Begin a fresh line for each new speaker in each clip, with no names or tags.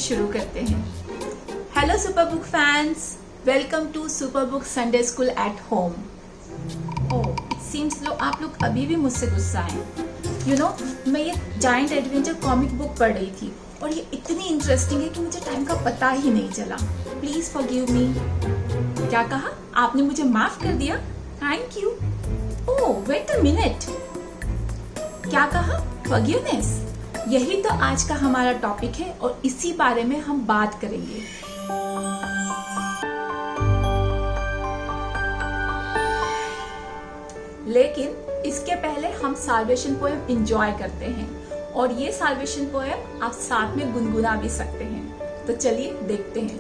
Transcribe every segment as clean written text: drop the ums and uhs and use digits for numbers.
शुरू करते हैं। Hello super book fans, welcome to super book Sunday school at home. Oh, it seems आप लोग अभी भी मुझसे गुस्सा हैं। मैं ये जायंट एडवेंचर कॉमिक बुक पढ़ रही थी और ये इतनी इंटरेस्टिंग है कि मुझे टाइम का पता ही नहीं चला। Please forgive me. क्या कहा आपने? मुझे माफ कर दिया? Thank you. Oh wait a minute, क्या कहा? फॉरगिवनेस। यही तो आज का हमारा टॉपिक है और इसी बारे में हम बात करेंगे। लेकिन इसके पहले हम साल्वेशन पोएम एंजॉय करते हैं और ये साल्वेशन पोएम आप साथ में गुनगुना भी सकते हैं। तो चलिए देखते हैं।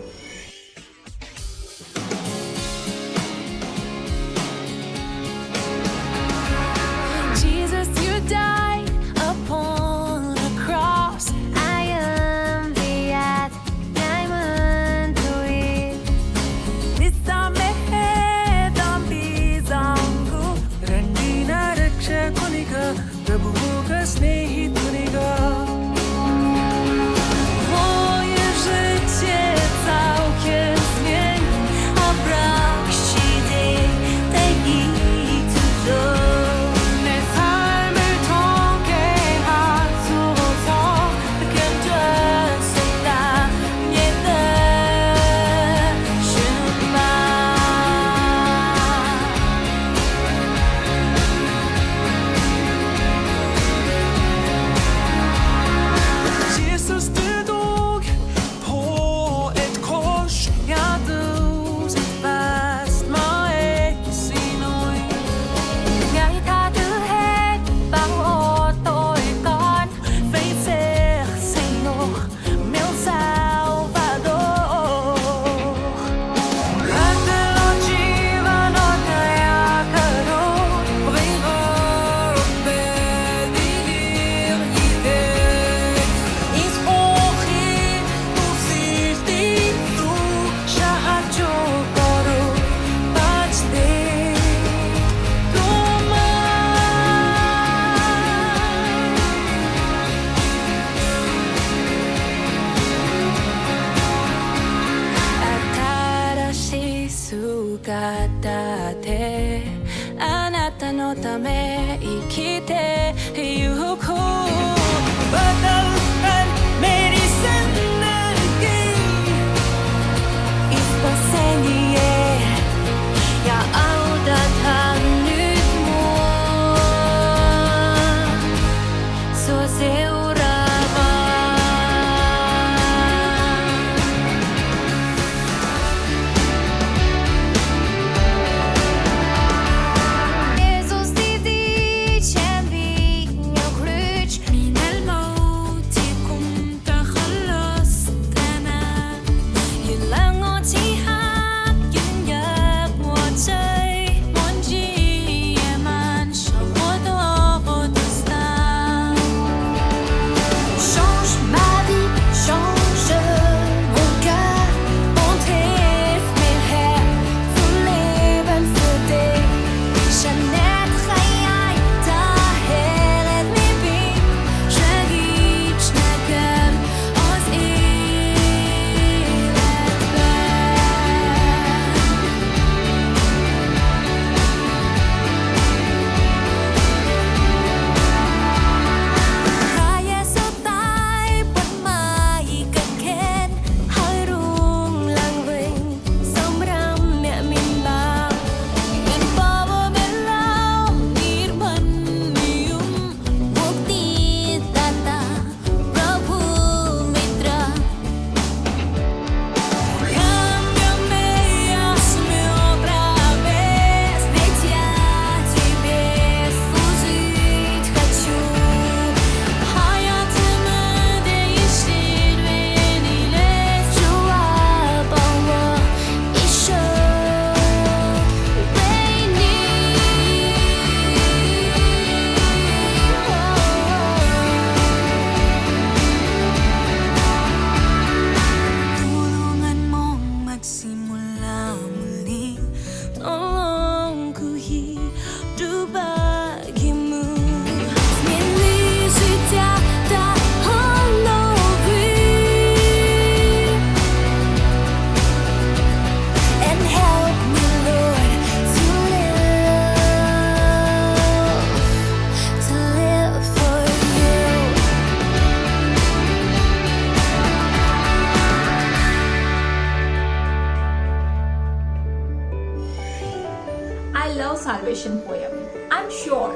salvation poem. I'm sure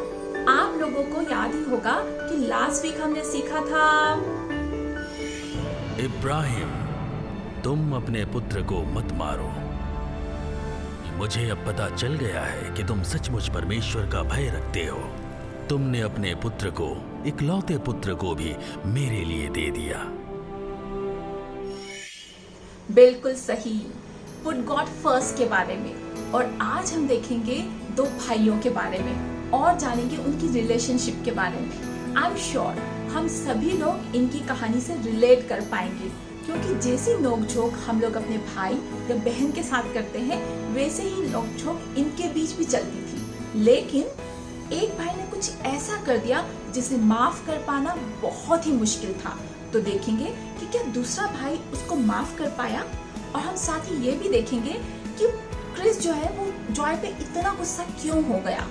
आप लोगों को याद ही होगा कि लास्ट वीक हमने सीखा था
इब्राहिम, तुम अपने पुत्र को मत मारो। मुझे अब पता चल गया है कि तुम सचमुच परमेश्वर का भय रखते हो। तुमने अपने पुत्र को, इकलौते पुत्र को भी मेरे लिए दे दिया।
बिल्कुल सही, पुट गॉड फर्स्ट के बारे में। और आज हम देखेंगे दो भाइयों के बारे में और जानेंगे उनकी रिलेशनशिप के बारे में। आई एम श्योर हम सभी लोग इनकी कहानी से रिलेट कर पाएंगे, क्योंकि जैसी नोकझोंक हम लोग अपने भाई या बहन के साथ करते हैं वैसे ही नोकझोंक इनके बीच भी चलती थी। लेकिन एक भाई ने कुछ ऐसा कर दिया जिसे माफ कर पाना बहुत ही मुश्किल था। तो देखेंगे कि क्या दूसरा भाई उसको माफ कर पाया, और हम साथ ही ये भी देखेंगे कि क्रिस जो है वो जॉय पे इतना गुस्सा क्यों हो गया।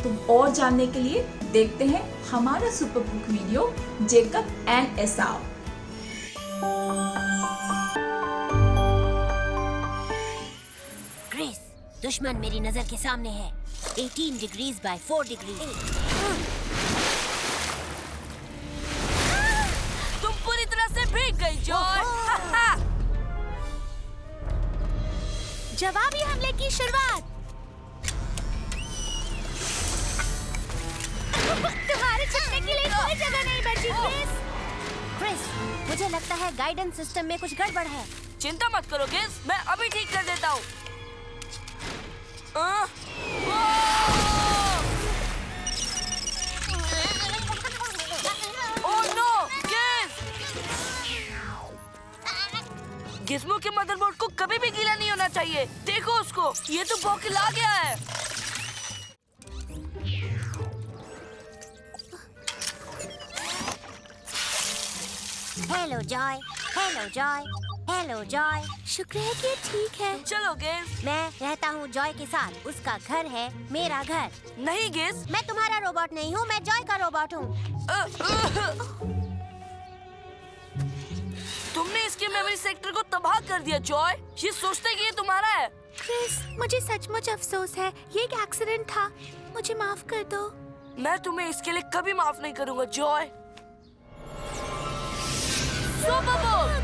तो और जानने के लिए देखते हैं हमारा super book video Jacob and Esau.
Chris, दुश्मन मेरी नजर के सामने है। 18 डिग्रीज बाय 4 डिग्रीज।
तुम पूरी तरह से भीग गई जॉय।
जवाबी हमले की शुरुआत। तुम्हारे छिपने के लिए कोई जगह नहीं बची क्रिस। क्रिस, मुझे लगता है गाइडेंस सिस्टम में कुछ गड़बड़ है।
चिंता मत करो गिस, मैं अभी ठीक कर देता हूँ। ओह नो, गिस! गिज़्मो के मदरबोर्ड को कभी भी गीला नहीं होना चाहिए। देखो उसको, ये तो बौखला गया है।
Hello Joy, hello Joy, hello Joy. शुक्र है कि ठीक है।
चलो गिस।
मैं रहता हूँ जॉय के साथ। उसका घर है मेरा घर।
नहीं गिस।
मैं तुम्हारा रोबोट नहीं हूँ, मैं जॉय का रोबोट हूँ।
तुमने इसके मेमोरी सेक्टर को तबाह कर दिया जॉय। ये सोचते कि ये तुम्हारा है।
क्रिस, मुझे सचमुच अफसोस है। ये एक एक्सीडेंट था। मुझे माफ कर दो।
मैं तुम्हें इसके लिए कभी माफ नहीं करूंगा जॉय। Super book!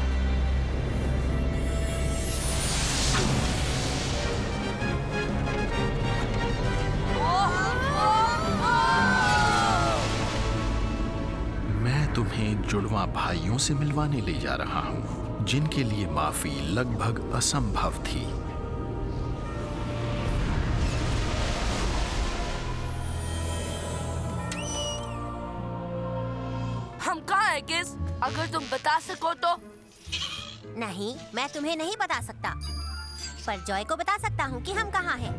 मैं तुम्हें जुड़वा भाइयों से मिलवाने ले जा रहा हूँ, जिनके लिए माफी लगभग असंभव थी।
हम कहाँ हैं गिस? अगर तुम बता सको तो।
नहीं, मैं तुम्हें नहीं बता सकता, पर जॉय को बता सकता हूँ कि हम कहाँ हैं।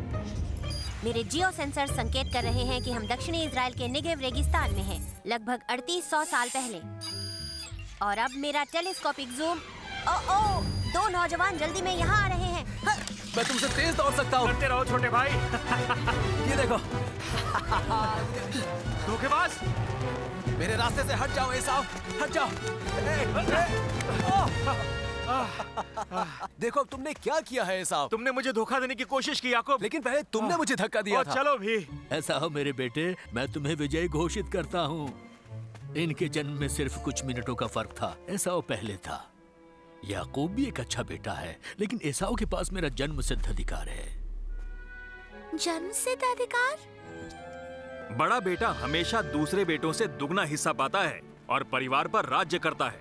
मेरे जियो सेंसर संकेत कर रहे हैं कि हम दक्षिणी इजराइल के नेगेव रेगिस्तान में हैं, लगभग 3800 साल पहले। और अब मेरा टेलीस्कोपिक जूम। ओ, दो नौजवान जल्दी में यहाँ आ रहे हैं।
मैं तुमसे तेज दौड़ सकता हूँ।
करते रहो छोटे भाई।
ये देखो।
धोखेबाज!
मेरे रास्ते से हट जाओ एसाव, हट जाओ। देखो तुमने क्या किया है एसाव।
तुमने मुझे धोखा देने की कोशिश की याकूब।
लेकिन पहले तुमने मुझे धक्का दिया था।
चलो भी।
ऐसा हो मेरे बेटे, मैं तुम्हें विजयी घोषित करता हूँ। इनके जन्म में सिर्फ कुछ मिनटों का फर्क था। एसाव पहले था। याकूब भी एक अच्छा बेटा है, लेकिन एसाव के पास मेरा जन्म सिद्ध अधिकार है।
जन्म सिद्ध अधिकार?
बड़ा बेटा हमेशा दूसरे बेटों से दुगना हिस्सा पाता है और परिवार पर राज्य करता है।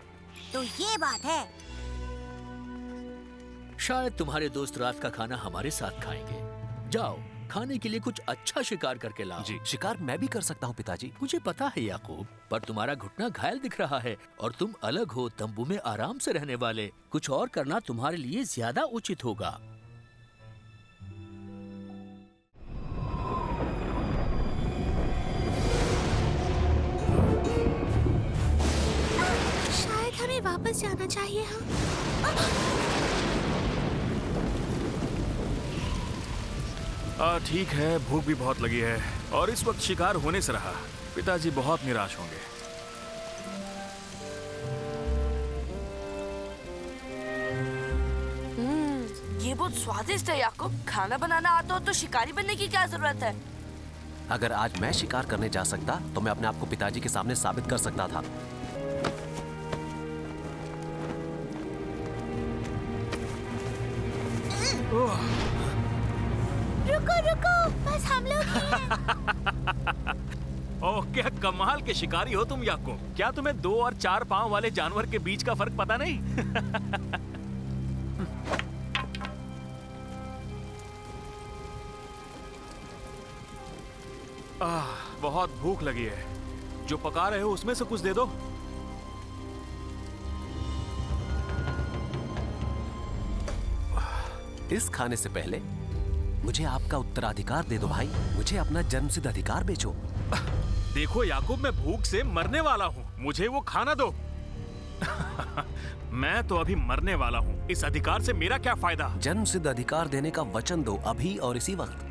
तो ये बात है।
शायद तुम्हारे दोस्त रात का खाना हमारे साथ खाएंगे। जाओ, खाने के लिए कुछ अच्छा शिकार करके लाओ।
जी, शिकार मैं भी कर सकता हूँ पिताजी।
मुझे पता है याकूब, पर तुम्हारा घुटना घायल दिख रहा है और तुम अलग हो, तंबू में आराम से रहने वाले। कुछ और करना तुम्हारे लिए ज्यादा उचित होगा।
शायद हमें वापस जाना चाहिए।
ठीक है, भूख भी बहुत लगी है और इस वक्त शिकार होने से रहा। पिताजी बहुत निराश होंगे।
ये बहुत स्वादिष्ट है याकूब। खाना बनाना आता हो तो शिकारी बनने की क्या जरूरत है?
अगर आज मैं शिकार करने जा सकता तो मैं अपने आप को पिताजी के सामने साबित कर सकता था।
रुको रुको, बस हम लोग ही हैं।
ओह, क्या कमाल के शिकारी हो तुम याकूब। क्या तुम्हें 2 और 4 पांव वाले जानवर के बीच का फर्क पता नहीं? बहुत भूख लगी है। जो पका रहे हो उसमें से कुछ दे दो।
इस खाने से पहले मुझे आपका उत्तराधिकार दे दो भाई। मुझे अपना जन्मसिद्ध अधिकार बेचो।
देखो याकूब, मैं भूख से मरने वाला हूँ, मुझे वो खाना दो। मैं तो अभी मरने वाला हूँ, इस अधिकार से मेरा क्या फायदा?
जन्मसिद्ध अधिकार देने का वचन दो, अभी और इसी वक्त।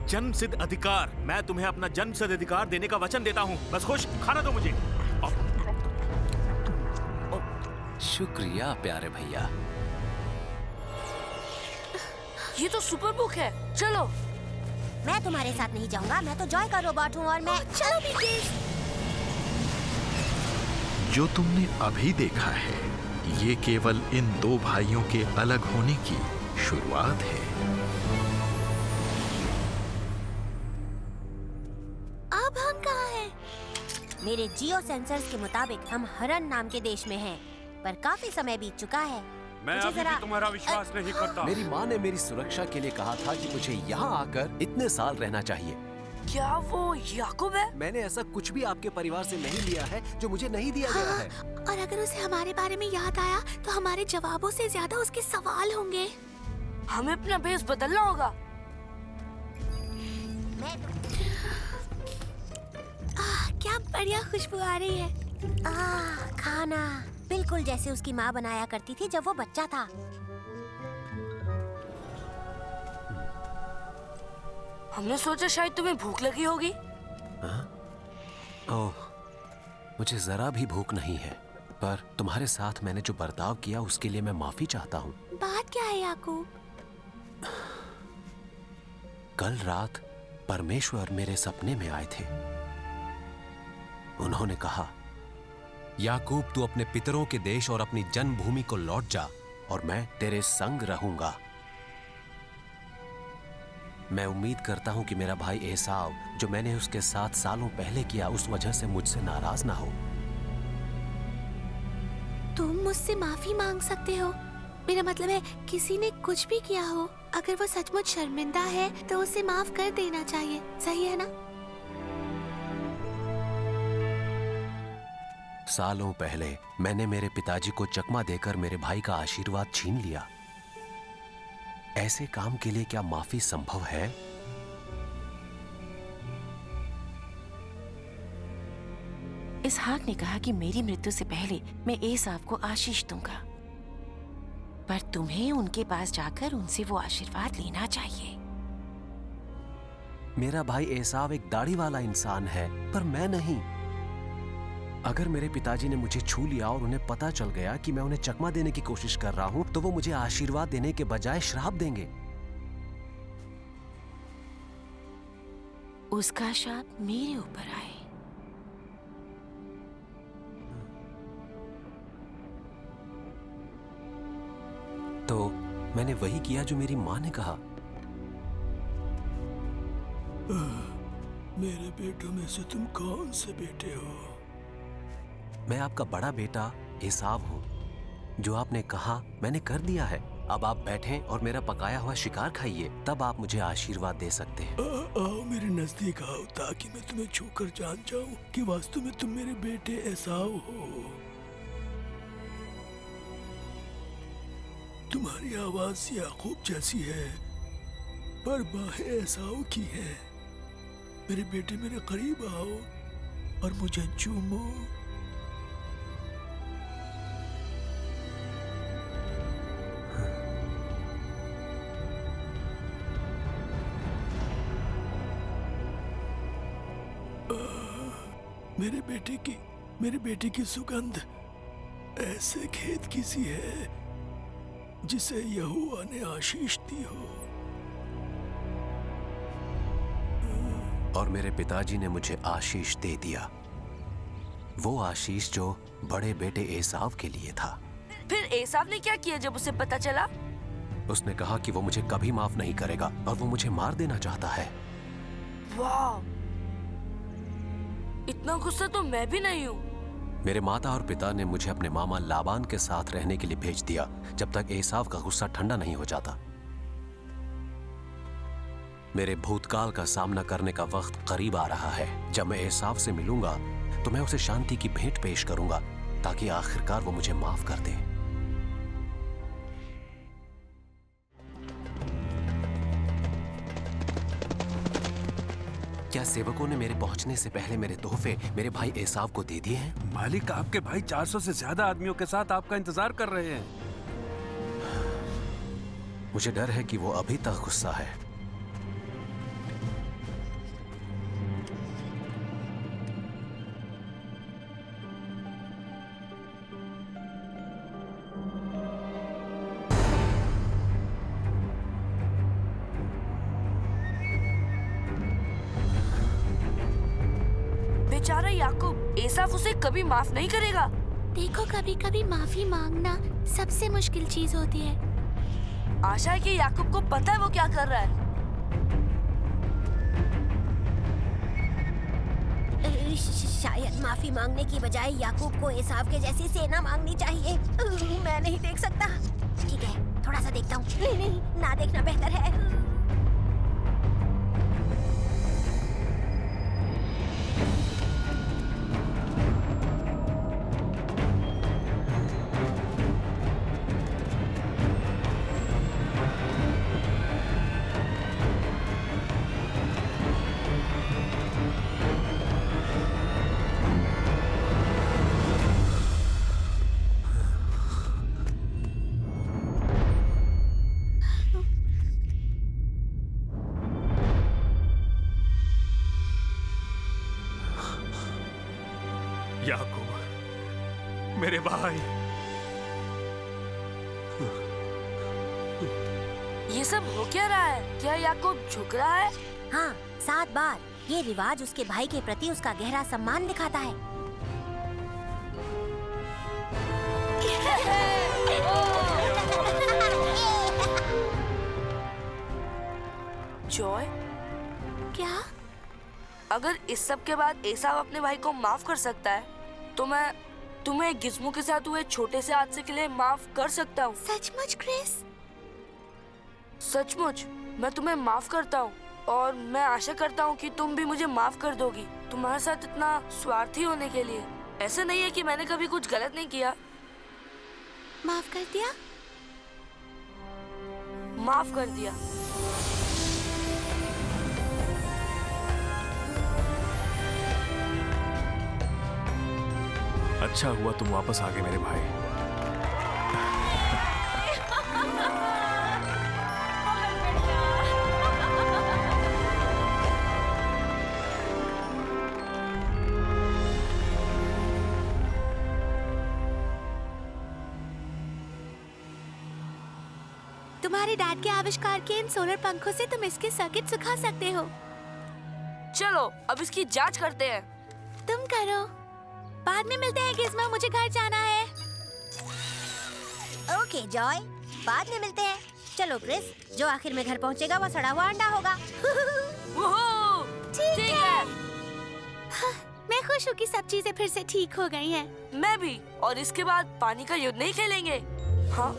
जन्मसिद्ध अधिकार? मैं तुम्हें अपना जन्मसिद्ध अधिकार देने का वचन देता हूँ। बस खुश खाना दो मुझे।
शुक्रिया प्यारे भैया।
ये तो सुपर बुक है, चलो।
मैं तुम्हारे साथ नहीं जाऊंगा, मैं तो जॉय का रोबोट हूँ और मैं। चलो बिगेस।
जो तुमने अभी देखा है, ये केवल इन 2 भाइयों के अलग होने की शुरुआत है।
अब हम कहाँ हैं? मेरे जियो सेंसर्स के मुताबिक हम हरन नाम के देश में हैं, पर काफी समय बीत चुका है।
मैं
मुझे
अभी
जरा-
भी तुम्हारा विश्वास नहीं करता।
मेरी माँ ने मेरी सुरक्षा के लिए कहा था कि मुझे यहाँ आकर इतने साल रहना चाहिए।
क्या वो याकूब है?
मैंने ऐसा कुछ भी आपके परिवार से नहीं लिया है जो मुझे नहीं दिया गया है।
और अगर उसे हमारे बारे में याद आया तो हमारे जवाबों से ज्यादा उसके सवाल होंगे।
हमें अपना भेष बदलना होगा।
क्या बढ़िया खुशबू आ रही है।
खाना बिल्कुल जैसे उसकी माँ बनाया करती थी जब वो बच्चा था।
हमने सोचा शायद तुम्हें भूख लगी होगी।
ओह, मुझे जरा भी भूख नहीं है, पर तुम्हारे साथ मैंने जो बर्ताव किया उसके लिए मैं माफी चाहता हूँ।
बात क्या है याकूब?
कल रात परमेश्वर मेरे सपने में आए थे। उन्होंने कहा, याकूब तू अपने पितरों के देश और अपनी जन्मभूमि को लौट जा और मैं तेरे संग रहूंगा। मैं उम्मीद करता हूं कि मेरा भाई एसाव, जो मैंने उसके साथ सालों पहले किया, उस वजह से मुझसे नाराज ना हो।
तुम मुझसे माफी मांग सकते हो। मेरा मतलब है किसी ने कुछ भी किया हो, अगर वो सचमुच शर्मिंदा है तो उसे माफ कर देना चाहिए, सही है ना?
सालों पहले मैंने मेरे पिताजी को चकमा देकर मेरे भाई का आशीर्वाद छीन लिया। ऐसे काम के लिए क्या माफी संभव है?
इसहाक ने कहा कि मेरी मृत्यु से पहले मैं एसाव को आशीष दूंगा, पर तुम्हें उनके पास जाकर उनसे वो आशीर्वाद लेना चाहिए।
मेरा भाई एसाव एक दाढ़ी वाला इंसान है, पर मैं नहीं। अगर मेरे पिताजी ने मुझे छू लिया और उन्हें पता चल गया कि मैं उन्हें चकमा देने की कोशिश कर रहा हूं, तो वो मुझे आशीर्वाद देने के बजाय श्राप देंगे।
उसका शाप मेरे ऊपर आए।
तो मैंने वही किया जो मेरी माँ ने कहा।
मेरे बेटों में से तुम कौन से बेटे हो?
मैं आपका बड़ा बेटा एसाव हूँ। जो आपने कहा मैंने कर दिया है। अब आप बैठें और मेरा पकाया हुआ शिकार खाइए, तब आप मुझे आशीर्वाद दे सकते हैं।
आओ मेरे नजदीक आओ, ताकि मैं तुम्हें छूकर जान जाऊं कि वास्तव में तुम मेरे बेटे एसाव हो। तुम्हारी आवाज याकूब जैसी है, पर बाहें एसाव की है। मेरे बेटे मेरे करीब आओ और मुझे चूमो। मेरे बेटे की सुगंध ऐसे खेत की सी है जिसे यहोवा ने आशीष दी हो।
और मेरे पिताजी ने मुझे आशीष दे दिया, वो आशीष जो बड़े बेटे एसाव के लिए था।
फिर एसाव ने क्या किया जब उसे पता चला?
उसने कहा कि वो मुझे कभी माफ नहीं करेगा और वो मुझे मार देना चाहता है।
वाह, इतना गुस्सा तो मैं भी नहीं हूँ।
मेरे माता और पिता ने मुझे अपने मामा लाबान के साथ रहने के लिए भेज दिया जब तक एसाव का गुस्सा ठंडा नहीं हो जाता। मेरे भूतकाल का सामना करने का वक्त करीब आ रहा है। जब मैं एसाव से मिलूंगा तो मैं उसे शांति की भेंट पेश करूंगा ताकि आखिरकार वो मुझे माफ कर दे। क्या सेवकों ने मेरे पहुंचने से पहले मेरे तोहफे मेरे भाई एसाव को दे दिए हैं?
मालिक, आपके भाई 400 से ज्यादा आदमियों के साथ आपका इंतजार कर रहे हैं।
मुझे डर है कि वो अभी तक गुस्सा है।
बेचारा याकूब, एसाव उसे कभी माफ नहीं करेगा।
देखो, कभी कभी माफी मांगना सबसे मुश्किल चीज होती है।
आशा है कि याकूब को पता है वो क्या कर रहा है।
शायद माफी मांगने की बजाय याकूब को एसाव के जैसी सेना मांगनी चाहिए। मैं नहीं देख सकता। ठीक है, थोड़ा सा देखता हूँ। नहीं, ना देखना बेहतर है।
याकूब, मेरे भाई।
ये सब हो क्या रहा है? क्या याकूब झुक रहा है?
हाँ, 7 बार। ये रिवाज उसके भाई के प्रति उसका गहरा सम्मान दिखाता है।
जॉय,
क्या?
अगर इस सब के बाद एसाव अपने भाई को माफ कर सकता है तो मैं तुम्हें गिज़्मो के साथ हुए छोटे से हादसे के लिए माफ कर सकता हूँ।
सचमुच क्रिस?
सचमुच, मैं तुम्हें माफ करता हूँ और मैं आशा करता हूँ कि तुम भी मुझे माफ कर दोगी तुम्हारे साथ इतना स्वार्थी होने के लिए। ऐसा नहीं है कि मैंने कभी कुछ गलत नहीं किया।
माफ कर दिया?
माफ कर दिया।
अच्छा हुआ तुम वापस आ गए मेरे भाई।
तुम्हारे डैड के आविष्कार के इन सोलर पंखों से तुम इसके सर्किट सुखा सकते हो।
चलो अब इसकी जांच करते हैं।
तुम करो, बाद में मिलते हैं गिज़्मो, मुझे घर जाना है।
ओके जॉय, बाद में मिलते हैं। चलो क्रिस, जो आखिर में घर पहुंचेगा वो सड़ा हुआ अंडा होगा।
ठीक है।
हाँ, मैं खुश हूँ कि सब चीजें फिर से ठीक हो गई हैं।
मैं भी। और इसके बाद पानी का युद्ध नहीं खेलेंगे। हाँ?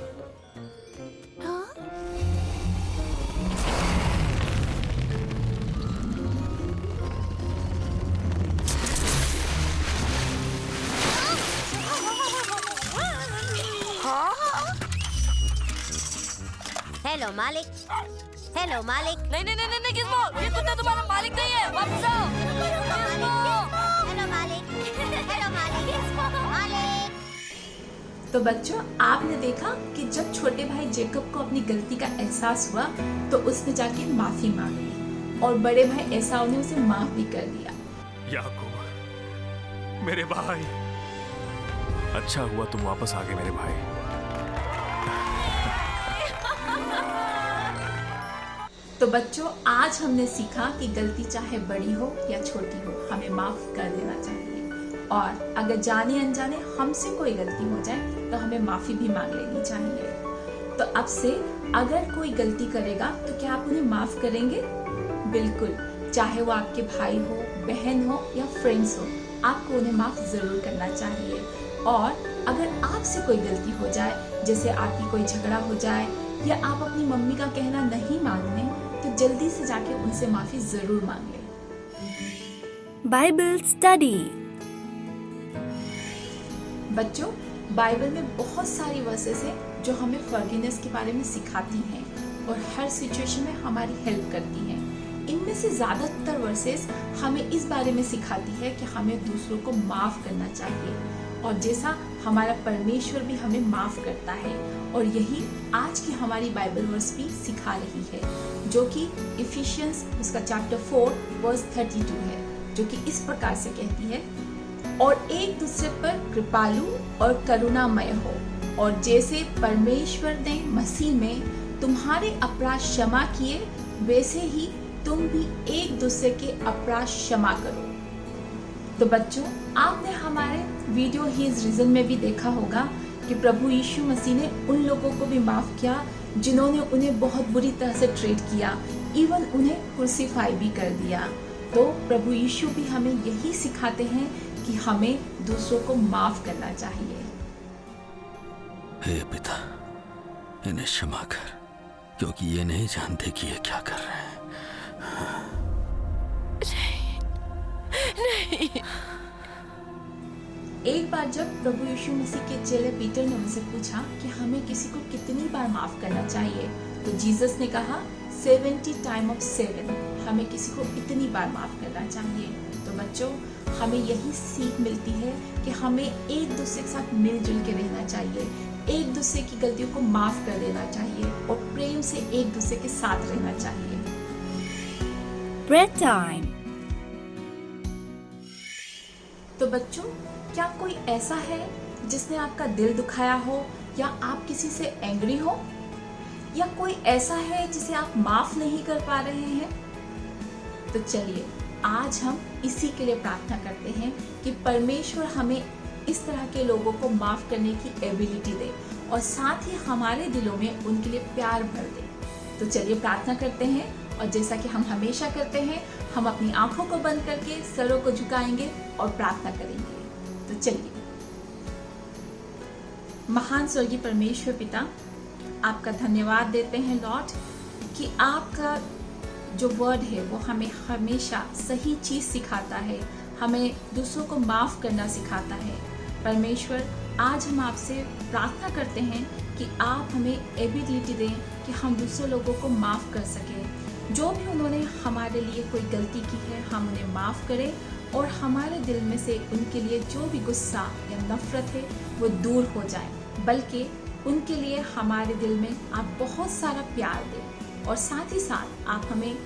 हेलो मालिक। हेलो मालिक।
नहीं नहीं नहीं नहीं गिज़्मो, ये कुत्ता तुम्हारा मालिक नहीं है। वापस आओ।
हेलो मालिक। हेलो मालिक। मालिक।
तो बच्चों, आपने देखा कि जब छोटे भाई जेकब को अपनी गलती का एहसास हुआ तो उसने जाके माफी मांगी और बड़े भाई एसाव ने उसे माफ भी कर दिया।
याकूब, मेरे भाई। अच्छा हुआ तुम वापस आ गए मेरे भाई।
तो बच्चों, आज हमने सीखा कि गलती चाहे बड़ी हो या छोटी हो, हमें माफ कर देना चाहिए। और अगर जाने अनजाने हमसे कोई गलती हो जाए तो हमें माफी भी मांग लेनी चाहिए। तो अब से अगर कोई गलती करेगा तो क्या आप उन्हें माफ करेंगे? बिल्कुल, चाहे वो आपके भाई हो, बहन हो या फ्रेंड्स हो, आपको उन्हें माफ जरूर करना चाहिए। और अगर आपसे कोई गलती हो जाए, जैसे आपकी कोई झगड़ा हो जाए या आप अपनी मम्मी का कहना नहीं मान लें, तो जल्दी से जाके उनसे माफी जरूर मांग लें।
Bible study.
बच्चों, बाइबल में बहुत सारी वर्सेस हैं जो हमें फॉरगिवनेस के बारे में सिखाती हैं और हर सिचुएशन में हमारी हेल्प करती हैं। इनमें से ज्यादातर वर्सेस हमें इस बारे में सिखाती है कि हमें दूसरों को माफ करना चाहिए, और जैसा हमारा परमेश्वर भी हमें माफ करता है। और यही आज की हमारी बाइबल वर्स भी सिखा रही है, जो कि इफिशियंस उसका चैप्टर 4 वर्स 32 है, जो कि इस प्रकार से कहती है, और एक दूसरे पर कृपालु और करुणामय हो, और जैसे परमेश्वर ने मसीह में तुम्हारे अपराध क्षमा किए, वैसे ही तुम भी एक दूसरे के अपराध क्षमा करो। तो बच्चों, आपने हमारे वीडियो ही इज रीजन में भी देखा होगा कि प्रभु यीशु मसीह ने उन लोगों को भी माफ किया जिन्होंने उन्हें बहुत बुरी तरह से ट्रीट किया, इवन उन्हें क्रूसीफाई भी कर दिया। तो प्रभु यीशु भी हमें यही सिखाते हैं कि हमें दूसरों को माफ करना चाहिए।
हे पिता, इन्हें क्षमा कर, क्योंकि ये नहीं जानते कि ये क्या कर रहे हैं।
नहीं।
एक बार जब प्रभु यीशु मसीह के चेले पीटर ने उनसे पूछा कि हमें किसी को कितनी बार माफ करना चाहिए, तो जीसस ने कहा 70 टाइम ऑफ 7, हमें किसी को इतनी बार माफ करना चाहिए। तो बच्चों, हमें यही सीख मिलती है कि हमें एक दूसरे के साथ मिलजुल के रहना चाहिए, एक दूसरे की गलतियों को माफ कर देना चाहिए और प्रेम से एक दूसरे के साथ रहना चाहिए।
Bread time.
तो बच्चों, क्या कोई ऐसा है जिसने आपका दिल दुखाया हो, या आप किसी से एंग्री हो, या कोई ऐसा है जिसे आप माफ नहीं कर पा रहे हैं? तो चलिए आज हम इसी के लिए प्रार्थना करते हैं कि परमेश्वर हमें इस तरह के लोगों को माफ करने की एबिलिटी दे, और साथ ही हमारे दिलों में उनके लिए प्यार भर दे। तो चलिए प्रार्थना करते हैं, और जैसा कि हम हमेशा करते हैं, हम अपनी आंखों को बंद करके सरों को झुकाएंगे और प्रार्थना करेंगे। तो चलिए। महान स्वर्गीय परमेश्वर पिता, आपका धन्यवाद देते हैं लॉर्ड कि आपका जो वर्ड है वो हमें हमेशा सही चीज सिखाता है, हमें दूसरों को माफ करना सिखाता है। परमेश्वर, आज हम आपसे प्रार्थना करते हैं कि आप हमें एबिलिटी दें कि हम दूसरे लोगों को माफ कर सकें। जो भी उन्होंने हमारे लिए कोई गलती की है, हम उन्हें माफ करें, और हमारे दिल में से उनके लिए जो भी गुस्सा या नफरत है वो दूर हो जाए, बल्कि उनके लिए हमारे दिल में आप बहुत सारा प्यार दें। और साथ ही साथ आप हमें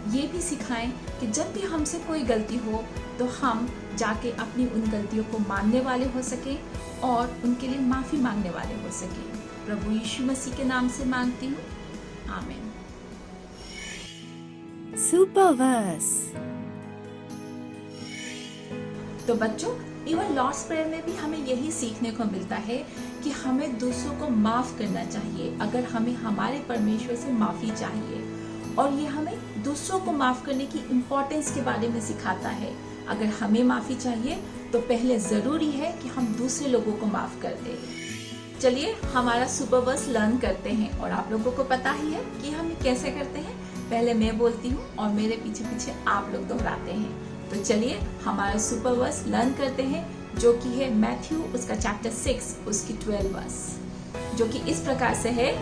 ये भी सिखाएं कि जब भी हमसे कोई गलती हो तो हम जाके अपनी उन गलतियों को मानने वाले हो सकें और उनके लिए माफ़ी मांगने वाले हो सकें। प्रभु यीशु मसीह के नाम से मांगती हूँ, आमीन।
सुपरवर्स।
तो बच्चों, इवन लॉर्ड्स प्रेयर में भी हमें यही सीखने को मिलता है कि हमें दूसरों को माफ करना चाहिए अगर हमें हमारे परमेश्वर से माफी चाहिए, और ये हमें दूसरों को माफ करने की इम्पोर्टेंस के बारे में सिखाता है। अगर हमें माफी चाहिए तो पहले जरूरी है कि हम दूसरे लोगों को माफ कर दें। चलिए हमारा सुपरवर्स लर्न करते हैं, और आप लोगों को पता ही है कि हम कैसे करते हैं। पहले मैं बोलती हूँ और मेरे पीछे पीछे आप लोग दोहराते हैं। तो चलिए हमारा सुपरवर्स लर्न करते हैं, जो कि है मैथ्यू उसका चैप्टर 6 उसकी 12 वर्स, जो कि इस प्रकार से है,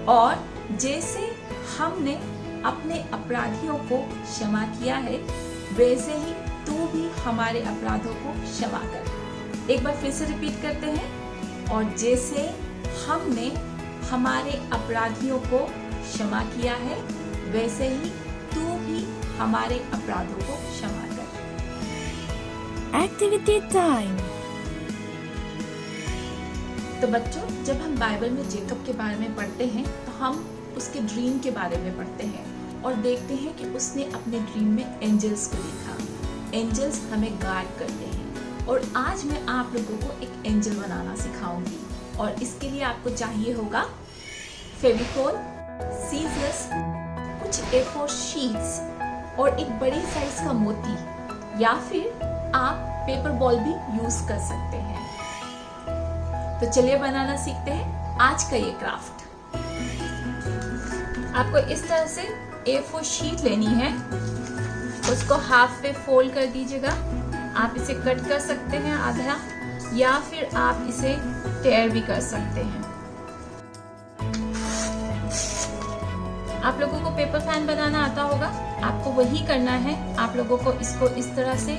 और जैसे हमने अपने अपराधियों को क्षमा किया है, वैसे ही तू भी हमारे अपराधों को क्षमा कर। एक बार फिर से रिपीट करते हैं, और जैसे हमने हमारे अपराधियों को क्षमा किया है, वैसे ही तू भी हमारे अपराधों को क्षमा कर।
Activity time.
तो बच्चों, जब हम बाइबल में जेकब के बारे में पढ़ते हैं तो हम उसके ड्रीम के बारे में पढ़ते हैं और देखते हैं कि उसने अपने ड्रीम में एंजल्स को देखा। एंजल्स हमें गाइड करते हैं और आज मैं आप लोगों को एक एंजल बनाना सिखाऊंगी और इसके लिए आपको चाहिए होगा फेविकोल, सीजर्स, कुछ A4 शीट्स और एक बड़ी साइज का मोती या फिर आप पेपर बॉल भी यूज कर सकते हैं। तो चलिए बनाना सीखते हैं आज का ये क्राफ्ट। आपको इस तरह से A4 शीट लेनी है, उसको हाफ पे फोल्ड कर दीजिएगा। आप इसे कट कर सकते हैं आधा या फिर आप इसे टेयर भी कर सकते हैं। आप लोगों को पेपर फैन बनाना आता होगा, आपको वही करना है। आप लोगों को इसको इस तरह से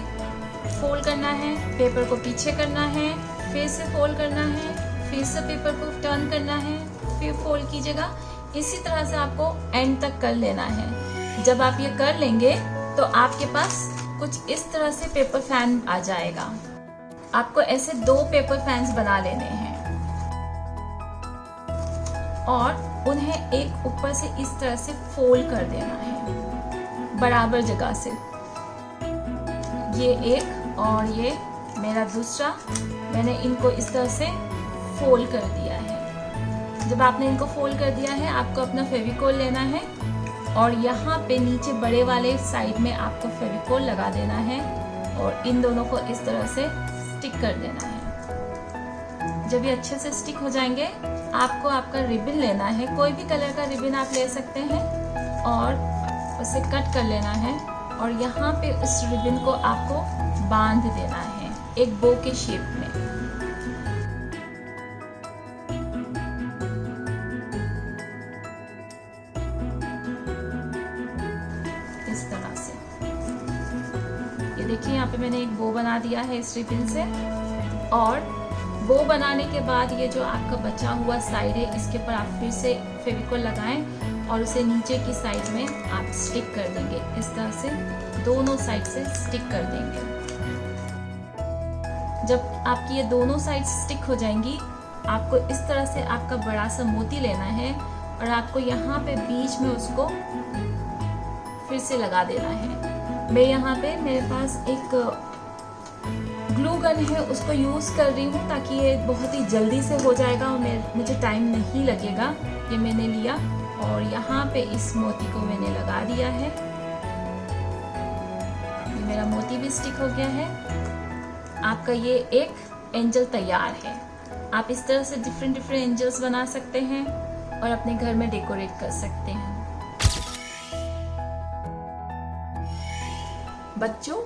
फोल्ड करना है, पेपर को पीछे करना है, फिर से फोल्ड करना है, फिर से पेपर को टर्न करना है, फिर फोल्ड कीजिएगा। इसी तरह से आपको एंड तक कर लेना है। जब आप ये कर लेंगे तो आपके पास कुछ इस तरह से पेपर फैन आ जाएगा। आपको ऐसे 2 पेपर फैन्स बना लेने हैं और उन्हें एक ऊपर से इस तरह से फोल्ड कर देना है बराबर जगह से। ये एक और ये मेरा दूसरा, मैंने इनको इस तरह से फोल्ड कर दिया है। जब आपने इनको फोल्ड कर दिया है, आपको अपना फेविकोल लेना है और यहाँ पे नीचे बड़े वाले साइड में आपको फेविकोल लगा देना है और इन दोनों को इस तरह से स्टिक कर देना है। जब ये अच्छे से स्टिक हो जाएंगे, आपको आपका रिबन लेना है, कोई भी कलर का रिबन आप ले सकते हैं और उसे कट कर लेना है और यहाँ पे उस रिबन को आपको बांध देना है एक बो के शेप में। इस तरह से ये देखिए, यहाँ पे मैंने एक बो बना दिया है इस रिबन से। और बो बनाने के बाद ये जो आपका बचा हुआ साइड है, इसके ऊपर आप फिर से फेविकोल लगाएं और उसे नीचे की साइड में आप स्टिक कर देंगे। इस तरह से दोनों साइड से स्टिक कर देंगे। जब आपकी ये दोनों साइड स्टिक हो जाएंगी, आपको इस तरह से आपका बड़ा सा मोती लेना है और आपको यहाँ पे बीच में उसको फिर से लगा देना है। मैं यहाँ पे मेरे पास एक ग्लू गन है, उसको यूज़ कर रही हूँ ताकि ये बहुत ही जल्दी से हो जाएगा और मुझे टाइम नहीं लगेगा। ये मैंने लिया और यहाँ पे इस मोती को मैंने लगा दिया है। ये मेरा मोती भी स्टिक हो गया है। आपका ये एक एंजल तैयार है। आप इस तरह से डिफरेंट एंजल्स बना सकते हैं और अपने घर में डेकोरेट कर सकते हैं। बच्चों,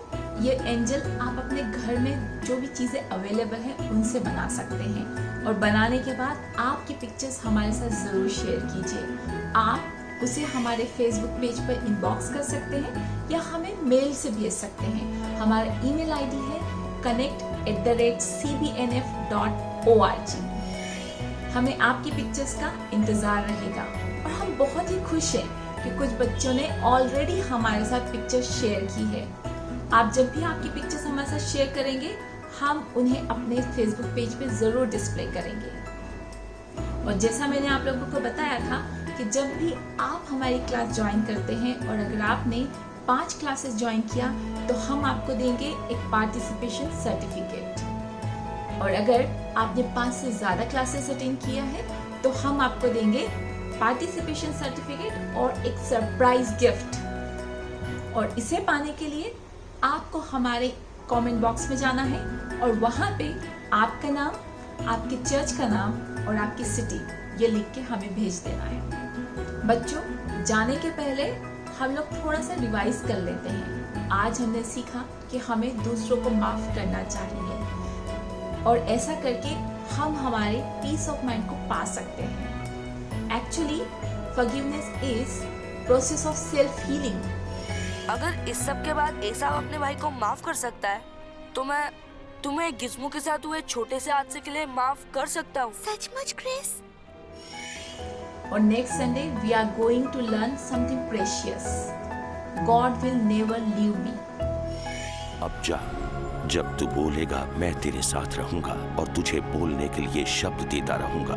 ये एंजल आप अपने घर में जो भी चीज़ें अवेलेबल हैं उनसे बना सकते हैं और बनाने के बाद आपकी पिक्चर्स हमारे साथ ज़रूर शेयर कीजिए। आप उसे हमारे फेसबुक पेज पर इनबॉक्स कर सकते हैं या हमें मेल से भेज सकते हैं। हमारा ईमेल आईडी है connect@cbnf.org। हमें आपकी पिक्चर्स का इंतज़ार रहेगा और हम बहुत ही खुश हैं कि कुछ बच्चों ने ऑलरेडी हमारे साथ पिक्चर्स शेयर की है। आप जब भी आपकी पिक्चर्स हमारे साथ शेयर करेंगे, हम उन्हें अपने फेसबुक पेज पे ज़रूर डिस्प्ले करेंगे। और जैसा मैंने आप लोगों को बताया था कि जब भी आप हमारी क्लास ज्वाइन करते हैं और अगर आपने 5 क्लासेस ज्वाइन किया तो हम आपको देंगे एक पार्टिसिपेशन सर्टिफिकेट। और अगर आपने 5 से ज़्यादा क्लासेस अटेंड किया है तो हम आपको देंगे पार्टिसिपेशन सर्टिफिकेट और एक सरप्राइज गिफ्ट। और इसे पाने के लिए आपको हमारे कमेंट बॉक्स में जाना है और वहाँ पे आपका नाम, आपके चर्च का नाम और आपकी सिटी ये लिख के हमें भेज देना है। बच्चों, जाने के पहले हम लोग थोड़ा सा रिवाइज कर लेते हैं। आज हमने सीखा कि हमें दूसरों को माफ करना चाहिए और ऐसा करके हम हमारे पीस ऑफ माइंड को पा सकते हैं। Actually, forgiveness is process of self healing.
अगर इस सब के बाद एसाव अपने भाई को माफ कर सकता है तो मैं तुम्हें गिज़्मो के साथ हुए छोटे से हादसे के लिए माफ कर सकता हूँ।
सचमुच क्रिस?
और next Sunday we are going to learn something precious. God will never leave me.
अब जा, जब तू बोलेगा मैं तेरे साथ रहूंगा और तुझे बोलने के लिए शब्द देता रहूंगा।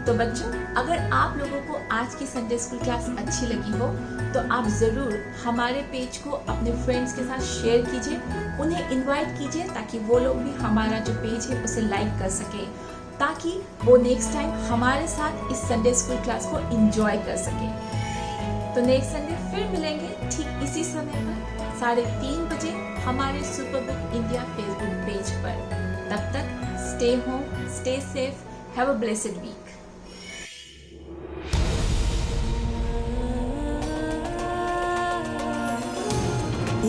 तो बच्चों, अगर आप लोगों को आज की संडे स्कूल क्लास अच्छी लगी हो तो आप ज़रूर हमारे पेज को अपने फ्रेंड्स के साथ शेयर कीजिए, उन्हें इनवाइट कीजिए ताकि वो लोग भी हमारा जो पेज है उसे लाइक कर सके, ताकि वो नेक्स्ट टाइम हमारे साथ इस संडे स्कूल क्लास को एंजॉय कर सके। तो नेक्स्ट संडे फिर मिलेंगे ठीक इसी समय पर 3:30 बजे हमारे super book India Facebook page पर। तब तक stay home, stay safe, have a blessed week.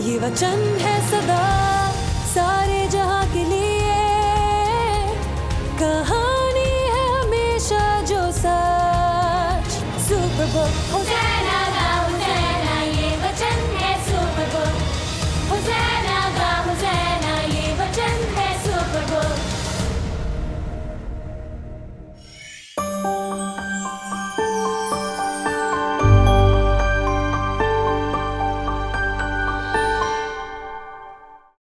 ये वचन है सदा सारे जहां के लिए, कहानी है हमेशा जो सच। सुपर बुक हो जाए।